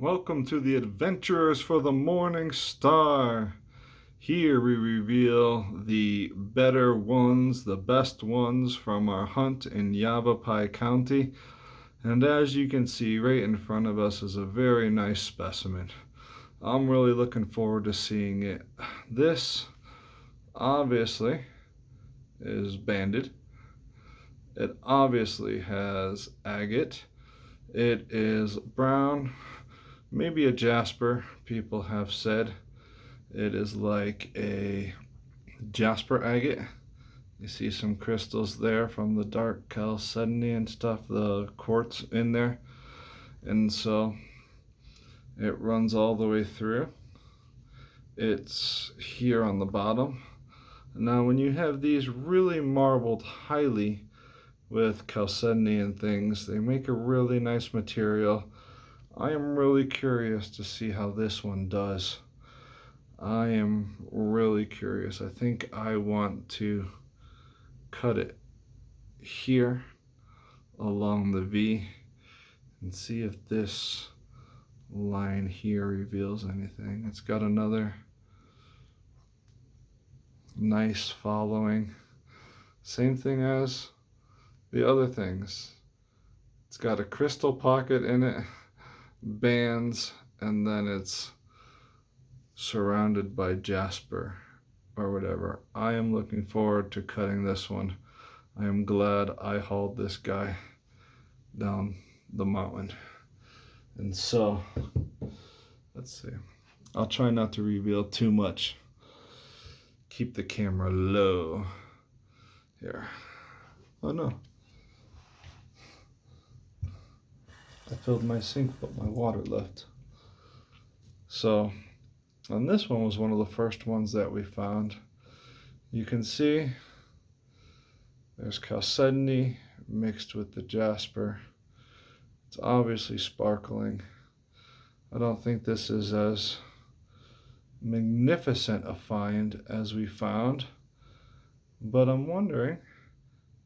Welcome to the Adventurers for the Morning Star. Here we reveal the better ones, the best ones from our hunt in Yavapai County. And as you can see, right in front of us is a very nice specimen. I'm really looking forward to seeing it. This, obviously, is banded. It obviously has agate. It is brown. Maybe a Jasper, people have said. It is like a Jasper agate. You see some crystals there from the dark chalcedony and stuff, the quartz in there. And so it runs all the way through. It's here on the bottom. Now when you have these really marbled highly with chalcedony and things, they make a really nice material. I am really curious to see how this one does. I am really curious. I think I want to cut it here along the V and see if this line here reveals anything. It's got another nice following. Same thing as the other things. It's got a crystal pocket in it, bands, and then it's surrounded by Jasper or whatever. I am looking forward to cutting this one. I am glad I hauled this guy down the mountain. And so, let's see. I'll try not to reveal too much. Keep the camera low. Here. Oh no. I filled my sink, but my water left. So, and this one was one of the first ones that we found. You can see there's chalcedony mixed with the Jasper. It's obviously sparkling. I don't think this is as magnificent a find as we found, but I'm wondering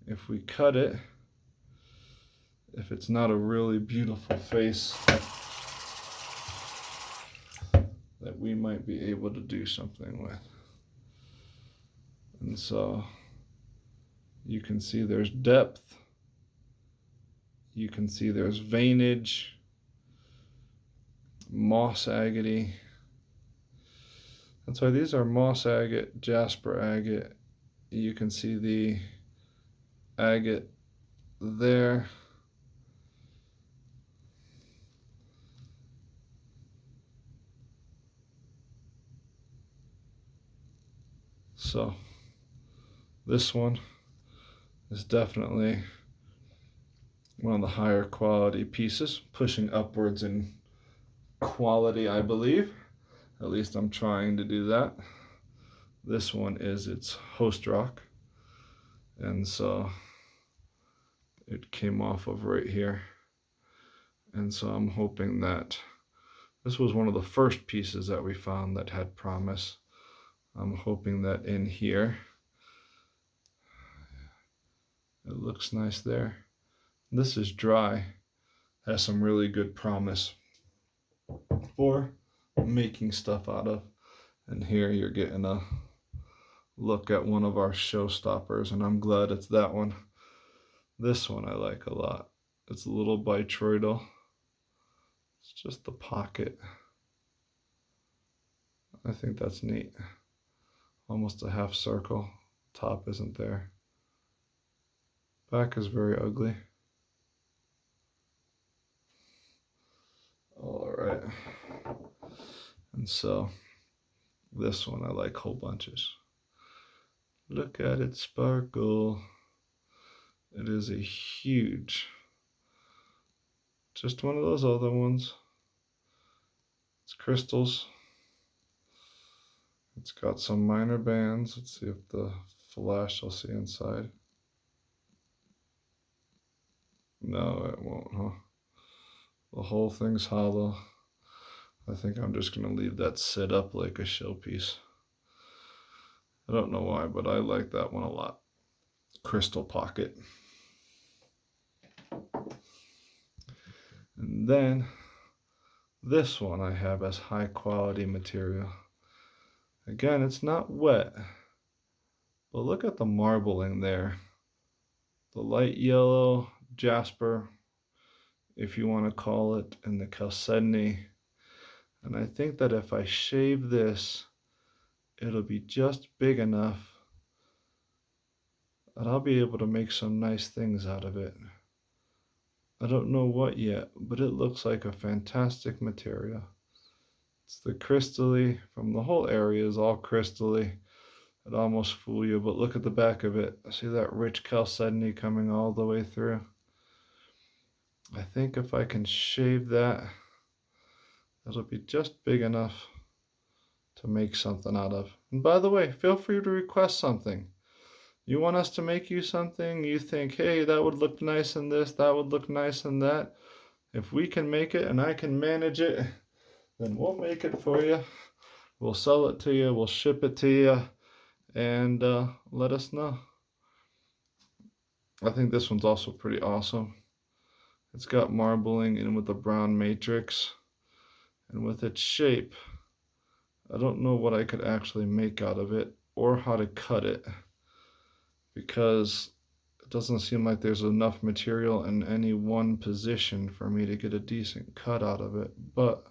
if we cut it, if it's not a really beautiful face that we might be able to do something with. And so you can see there's depth. You can see there's veinage, moss agate. That's why these are moss agate, Jasper agate. You can see the agate there. So this one is definitely one of the higher quality pieces, pushing upwards in quality, I believe. At least I'm trying to do that. This one is its host rock, and so it came off of right here. And so I'm hoping that this was one of the first pieces that we found that had promise. I'm hoping that in here, it looks nice there. This is dry, has some really good promise for making stuff out of. And here you're getting a look at one of our showstoppers, and I'm glad it's that one. This one I like a lot. It's a little Bytroidal. It's just the pocket. I think that's neat. Almost a half circle. Top isn't there. Back is very ugly. All right. And so this one I like whole bunches. Look at it sparkle. It is a huge, just one of those other ones. It's crystals. It's got some minor bands. Let's see if the flash will see inside. No, it won't, huh? The whole thing's hollow. I think I'm just going to leave that sit up like a showpiece. I don't know why, but I like that one a lot. Crystal pocket. And then This one I have as high quality material. Again, it's not wet, but look at the marbling there. The light yellow Jasper, if you want to call it, and the chalcedony. And I think that if I shave this, it'll be just big enough that I'll be able to make some nice things out of it. I don't know what yet, but it looks like a fantastic material. It's the crystally, from the whole area is all crystally. It almost fool you, but look at the back of it. See that rich chalcedony coming all the way through? I think if I can shave that, it'll be just big enough to make something out of. And by the way, feel free to request something. You want us to make you something, you think, hey, that would look nice in this, that would look nice in that. If we can make it and I can manage it, then we'll make it for you. We'll sell it to you, we'll ship it to you, and let us know. I think this one's also pretty awesome. It's got marbling in with the brown matrix, and with its shape, I don't know what I could actually make out of it or how to cut it, because it doesn't seem like there's enough material in any one position for me to get a decent cut out of it. But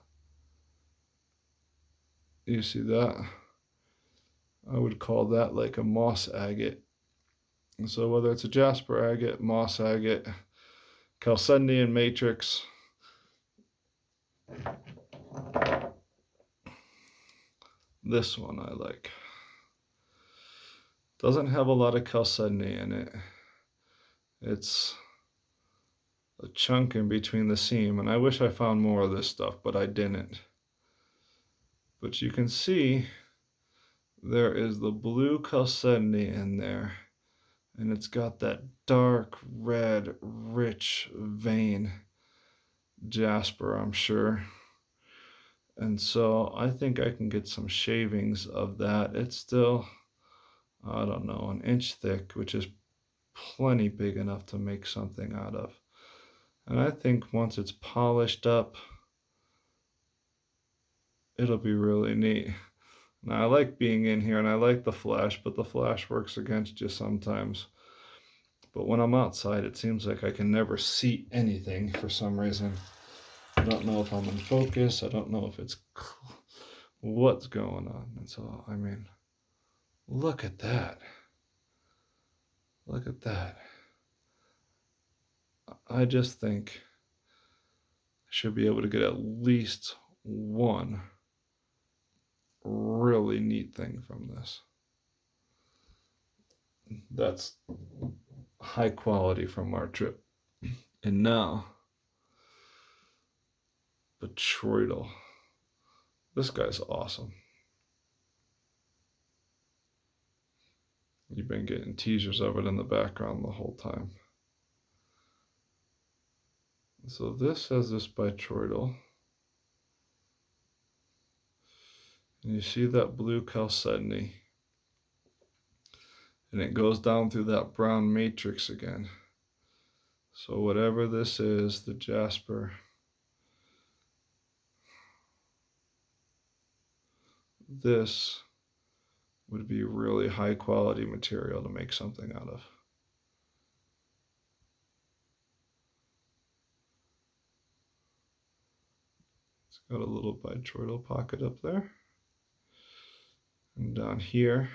you see that? I would call that like a moss agate. And so whether it's a Jasper agate, moss agate, chalcedony and matrix, this one I like. Doesn't have a lot of chalcedony in it. It's a chunk in between the seam, and I wish I found more of this stuff, but I didn't. But you can see there is the blue chalcedony in there, and it's got that dark red, rich vein. Jasper, I'm sure. And so I think I can get some shavings of that. It's still, I don't know, an inch thick, which is plenty big enough to make something out of. And I think once it's polished up, it'll be really neat. Now I like being in here and I like the flash, but the flash works against you sometimes. But when I'm outside, it seems like I can never see anything for some reason. I don't know if I'm in focus. I don't know if it's what's going on. And so, I mean, look at that. Look at that. I just think I should be able to get at least one really neat thing from this. That's high quality from our trip. And now, Bytroidal. This guy's awesome. You've been getting teasers of it in the background the whole time. So this has this Bytroidal. And you see that blue chalcedony. And it goes down through that brown matrix again. So whatever this is, the Jasper, this would be really high quality material to make something out of. It's got a little Bytroidal pocket up there. And down here,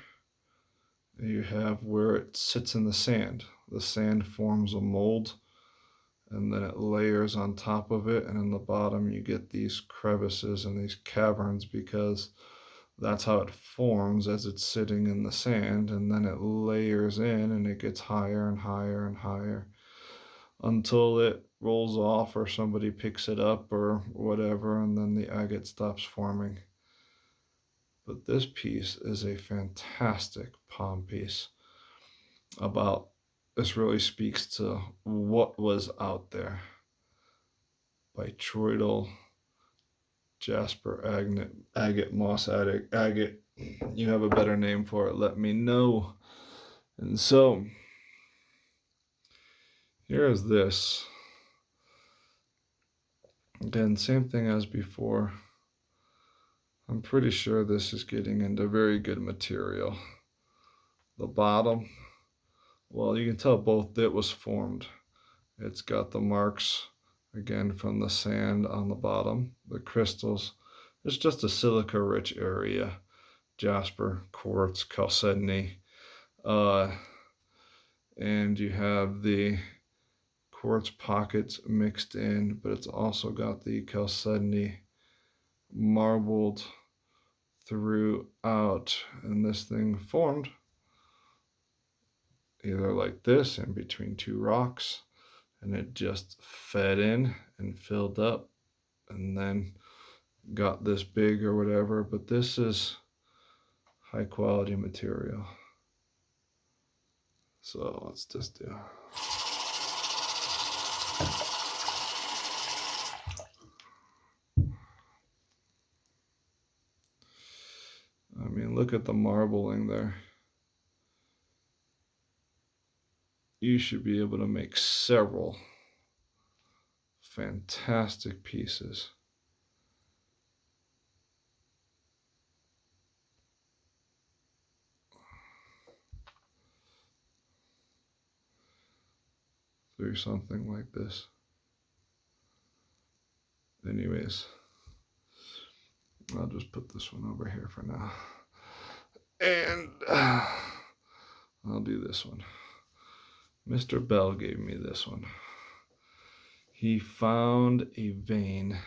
you have where it sits in the sand. The sand forms a mold, and then it layers on top of it, and in the bottom you get these crevices and these caverns, because that's how it forms as it's sitting in the sand, and then it layers in and it gets higher and higher and higher until it rolls off or somebody picks it up or whatever, and then the agate stops forming. But this piece is a fantastic palm piece. This really speaks to what was out there. Bytroidal, Jasper, agate, moss agate. You have a better name for it, let me know. And so, here is this. Again, same thing as before. I'm pretty sure this is getting into very good material. The bottom, well, you can tell both it was formed. It's got the marks, again, from the sand on the bottom. The crystals, it's just a silica-rich area. Jasper, quartz, chalcedony. And you have the quartz pockets mixed in, but it's also got the chalcedony marbled throughout, and this thing formed either like this in between two rocks, and it just fed in and filled up and then got this big or whatever. But this is high quality material. So let's just do. I mean, look at the marbling there. You should be able to make several fantastic pieces. Through something like this. Anyways, I'll just put this one over here for now. And I'll do this one. Mr. Bell gave me this one. He found a vein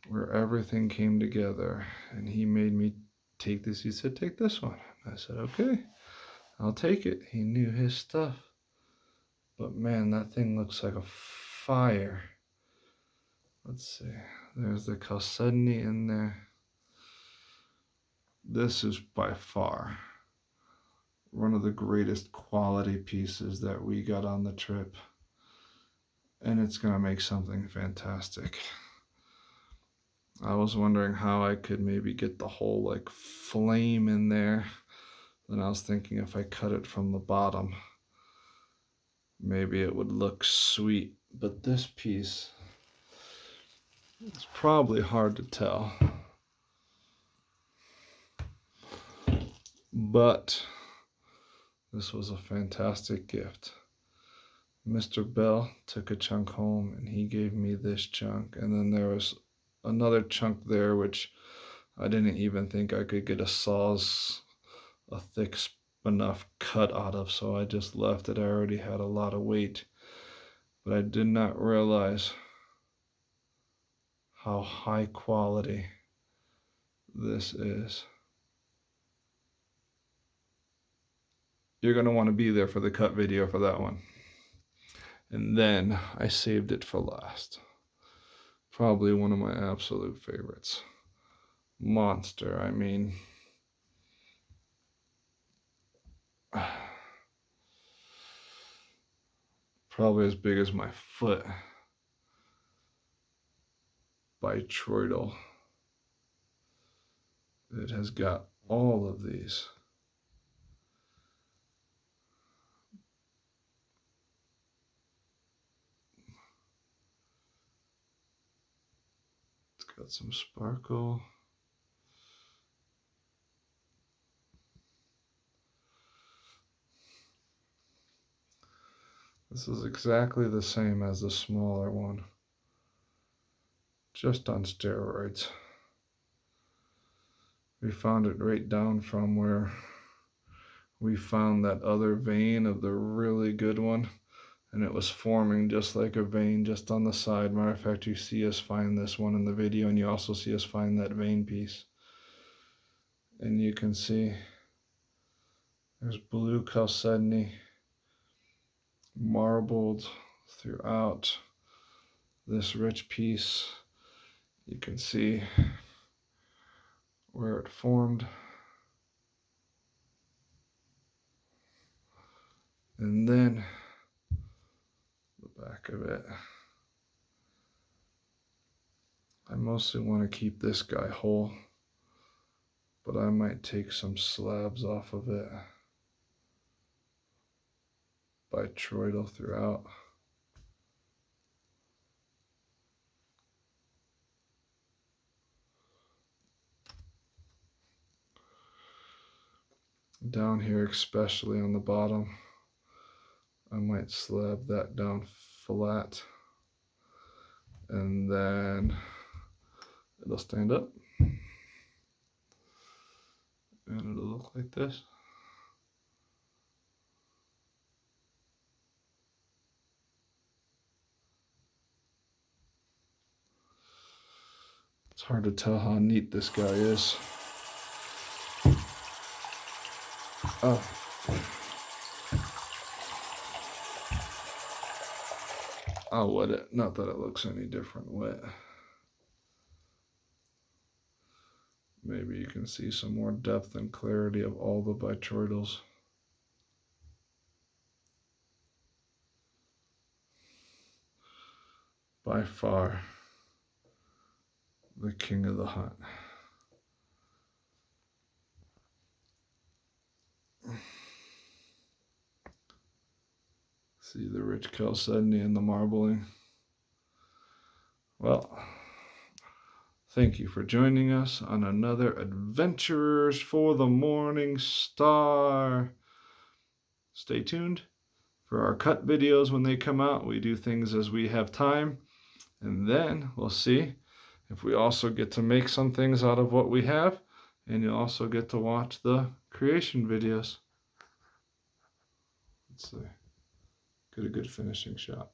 where everything came together, and he made me take this. He said, take this one. I said, okay, I'll take it. He knew his stuff. But man, that thing looks like a fire. Let's see. There's the chalcedony in there. This is by far one of the greatest quality pieces that we got on the trip. And it's going to make something fantastic. I was wondering how I could maybe get the whole like flame in there. Then I was thinking if I cut it from the bottom, maybe it would look sweet. But this piece, it's probably hard to tell. But this was a fantastic gift. Mr. Bell took a chunk home and he gave me this chunk. And then there was another chunk there which I didn't even think I could get a thick enough cut out of, so I just left it. I already had a lot of weight. But I did not realize how high quality this is. You're going to want to be there for the cut video for that one. And then I saved it for last. Probably one of my absolute favorites. Monster, I mean. Probably as big as my foot. Bytroidal. It has got all of these. Got some sparkle. This is exactly the same as the smaller one, just on steroids. We found it right down from where we found that other vein of the really good one, and it was forming just like a vein just on the side. Matter of fact, you see us find this one in the video, and you also see us find that vein piece. And you can see there's blue chalcedony marbled throughout this rich piece. You can see where it formed. And then the back of it. I mostly want to keep this guy whole, but I might take some slabs off of it. Bytroidal throughout. Down here, especially on the bottom, I might slab that down flat, and then it'll stand up, and it'll look like this. It's hard to tell how neat this guy is. Oh. I'll wet it. Not that it looks any different wet. Maybe you can see some more depth and clarity of all the Bytroidals. By far, the king of the hunt. See the rich chalcedony and the marbling. Well, thank you for joining us on another Adventurers for the Morning Star. Stay tuned for our cut videos when they come out. We do things as we have time, and then we'll see if we also get to make some things out of what we have, and you'll also get to watch the creation videos. Let's see. Get a good finishing shot.